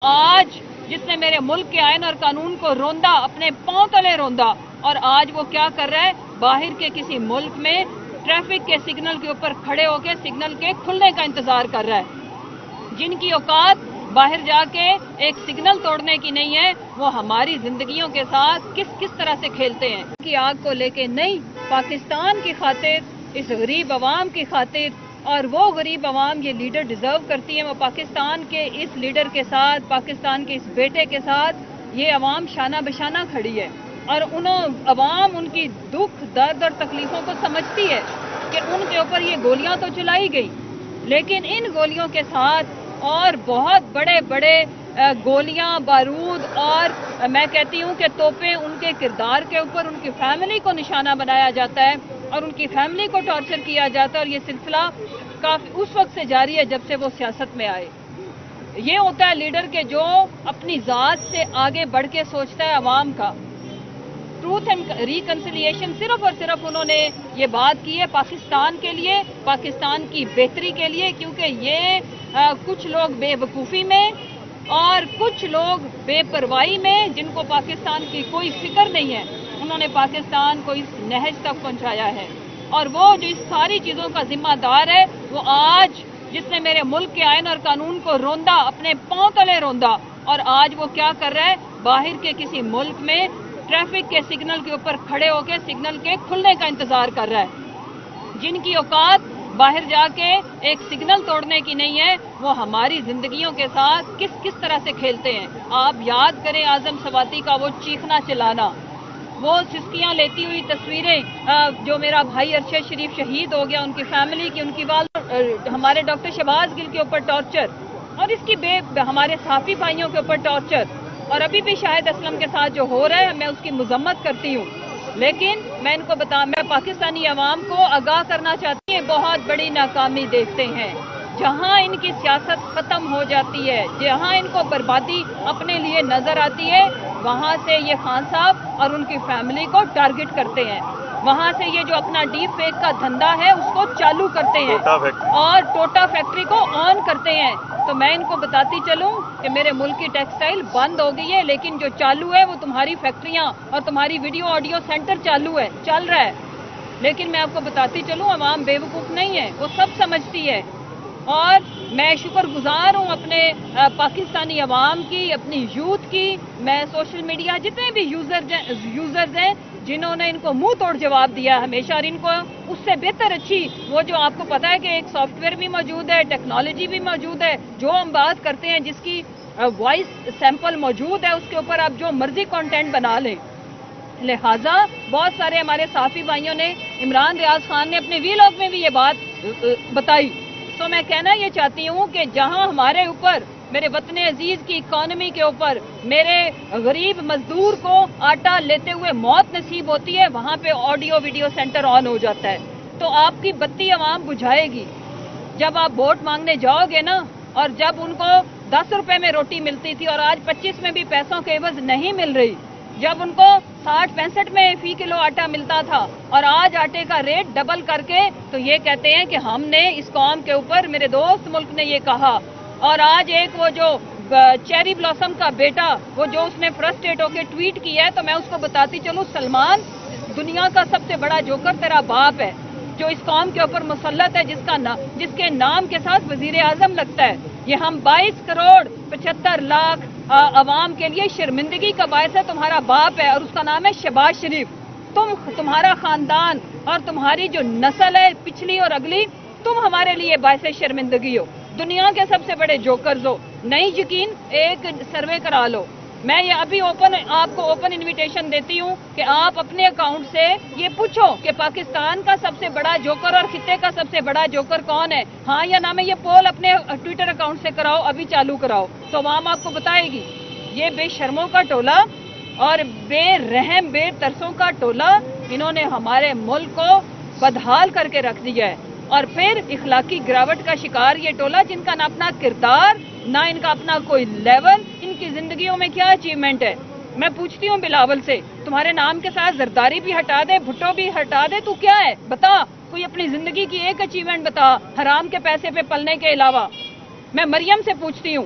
آج جس نے میرے ملک کے آئین اور قانون کو روندا، اپنے پاؤں تلے روندا، اور آج وہ کیا کر رہا ہے؟ باہر کے کسی ملک میں ٹریفک کے سگنل کے اوپر کھڑے ہو کے سگنل کے کھلنے کا انتظار کر رہا ہے۔ جن کی اوقات باہر جا کے ایک سگنل توڑنے کی نہیں ہے، وہ ہماری زندگیوں کے ساتھ کس طرح سے کھیلتے ہیں کی آگ کو لے کے نہیں، پاکستان کی خاطر، اس غریب عوام کی خاطر، اور وہ غریب عوام یہ لیڈر ڈیزرو کرتی ہے، وہ پاکستان کے اس لیڈر کے ساتھ، پاکستان کے اس بیٹے کے ساتھ یہ عوام شانہ بشانہ کھڑی ہے، اور عوام ان کی دکھ درد اور تکلیفوں کو سمجھتی ہے کہ ان کے اوپر یہ گولیاں تو چلائی گئی، لیکن ان گولیوں کے ساتھ اور بہت بڑے بڑے گولیاں، بارود، اور میں کہتی ہوں کہ توپیں ان کے کردار کے اوپر، ان کی فیملی کو نشانہ بنایا جاتا ہے اور ان کی فیملی کو ٹارچر کیا جاتا ہے، اور یہ سلسلہ کافی اس وقت سے جاری ہے جب سے وہ سیاست میں آئے۔ یہ ہوتا ہے لیڈر کے جو اپنی ذات سے آگے بڑھ کے سوچتا ہے عوام کا۔ ٹروتھ اینڈ ریکنسیلیشن صرف اور صرف انہوں نے یہ بات کی ہے پاکستان کے لیے، پاکستان کی بہتری کے لیے، کیونکہ یہ کچھ لوگ بے وقوفی میں اور کچھ لوگ بے پرواہی میں، جن کو پاکستان کی کوئی فکر نہیں ہے، انہوں نے پاکستان کو اس نہج تک پہنچایا ہے، اور وہ جو اس ساری چیزوں کا ذمہ دار ہے، وہ آج جس نے میرے ملک کے آئین اور قانون کو روندا، اپنے پاؤں تلے روندا، اور آج وہ کیا کر رہا ہے؟ باہر کے کسی ملک میں ٹریفک کے سگنل کے اوپر کھڑے ہو کے سگنل کے کھلنے کا انتظار کر رہا ہے۔ جن کی اوقات باہر جا کے ایک سگنل توڑنے کی نہیں ہے، وہ ہماری زندگیوں کے ساتھ کس طرح سے کھیلتے ہیں۔ آپ یاد کریں اعظم سواتی کا وہ چیخنا چلانا، وہ سسکیاں لیتی ہوئی تصویریں، جو میرا بھائی ارشد شریف شہید ہو گیا، ان کی فیملی کی، ان کی ہمارے ڈاکٹر شہباز گل کے اوپر ٹارچر، اور اس کی ہمارے صحافی بھائیوں کے اوپر ٹارچر، اور ابھی بھی شاہد اسلم کے ساتھ جو ہو رہا ہے، میں اس کی مذمت کرتی ہوں، لیکن میں میں پاکستانی عوام کو آگاہ کرنا چاہتی ہوں، بہت بڑی ناکامی دیکھتے ہیں۔ جہاں ان کی سیاست ختم ہو جاتی ہے، جہاں ان کو بربادی اپنے لیے نظر آتی ہے، وہاں سے یہ خان صاحب اور ان کی فیملی کو ٹارگٹ کرتے ہیں، وہاں سے یہ جو اپنا ڈیپ فیک کا دھندا ہے اس کو چالو کرتے ہیں اور ٹوٹا فیکٹری کو آن کرتے ہیں۔ تو میں ان کو بتاتی چلوں کہ میرے ملک کی ٹیکسٹائل بند ہو گئی ہے، لیکن جو چالو ہے وہ تمہاری فیکٹریاں اور تمہاری ویڈیو آڈیو سینٹر چل رہا ہے۔ لیکن میں آپ کو بتاتی چلوں، عوام بے وقوف نہیں ہے، وہ سب سمجھتی ہے، اور میں شکر گزار ہوں اپنے پاکستانی عوام کی، اپنی یوتھ کی۔ میں سوشل میڈیا جتنے بھی یوزرز ہیں جنہوں نے ان کو منہ توڑ جواب دیا ہمیشہ، اور ان کو اس سے بہتر اچھی وہ جو آپ کو پتا ہے کہ ایک سافٹ ویئر بھی موجود ہے، ٹیکنالوجی بھی موجود ہے، جو ہم بات کرتے ہیں جس کی وائس سیمپل موجود ہے، اس کے اوپر آپ جو مرضی کانٹینٹ بنا لیں۔ لہٰذا بہت سارے ہمارے صحافی بھائیوں نے، عمران ریاض خان نے اپنے وی لاگ میں بھی یہ بات بتائی۔ تو میں کہنا یہ چاہتی ہوں کہ جہاں ہمارے اوپر، میرے وطن عزیز کی اکانومی کے اوپر، میرے غریب مزدور کو آٹا لیتے ہوئے موت نصیب ہوتی ہے، وہاں پہ آڈیو ویڈیو سینٹر آن ہو جاتا ہے۔ تو آپ کی بتی عوام بجھائے گی جب آپ ووٹ مانگنے جاؤ گے نا، اور جب ان کو 10 روپے میں روٹی ملتی تھی اور آج 25 میں بھی پیسوں کے عوض نہیں مل رہی، جب ان کو 60-65 میں فی کلو آٹا ملتا تھا اور آج آٹے کا ریٹ ڈبل کر کے، تو یہ کہتے ہیں کہ ہم نے اس قوم کے اوپر، میرے دوست ملک نے یہ کہا۔ اور آج ایک وہ جو چیری بلاسم کا بیٹا، وہ جو اس نے فرسٹریٹ ہو کے ٹویٹ کیا ہے، تو میں اس کو بتاتی چلوں، سلمان، دنیا کا سب سے بڑا جوکر تیرا باپ ہے، جو اس قوم کے اوپر مسلط ہے، جس کے نام کے ساتھ وزیر اعظم لگتا ہے۔ یہ ہم 22 کروڑ 75 لاکھ عوام کے لیے شرمندگی کا باعث ہے، تمہارا باپ ہے، اور اس کا نام ہے شہباز شریف۔ تمہارا خاندان اور تمہاری جو نسل ہے پچھلی اور اگلی، تم ہمارے لیے باعث شرمندگی ہو، دنیا کے سب سے بڑے جوکرز ہو۔ نہیں یقین، ایک سروے کرا لو۔ میں یہ ابھی آپ کو اوپن انویٹیشن دیتی ہوں کہ آپ اپنے اکاؤنٹ سے یہ پوچھو کہ پاکستان کا سب سے بڑا جوکر اور خطے کا سب سے بڑا جوکر کون ہے، ہاں یا نہ میں یہ پول اپنے ٹویٹر اکاؤنٹ سے کراؤ، ابھی چالو کراؤ، تو عوام آپ کو بتائے گی۔ یہ بے شرموں کا ٹولہ اور بے رحم بے ترسوں کا ٹولہ، انہوں نے ہمارے ملک کو بدحال کر کے رکھ دیا ہے، اور پھر اخلاقی گراوٹ کا شکار یہ ٹولہ، جن کا نہ اپنا کردار، نہ ان کا اپنا کوئی لیول، ان کی زندگیوں میں کیا اچیومنٹ ہے۔ میں پوچھتی ہوں بلاول سے، تمہارے نام کے ساتھ زرداری بھی ہٹا دے، بھٹو بھی ہٹا دے، تو کیا ہے بتا، کوئی اپنی زندگی کی ایک اچیومنٹ بتا حرام کے پیسے پہ پلنے کے علاوہ۔ میں مریم سے پوچھتی ہوں،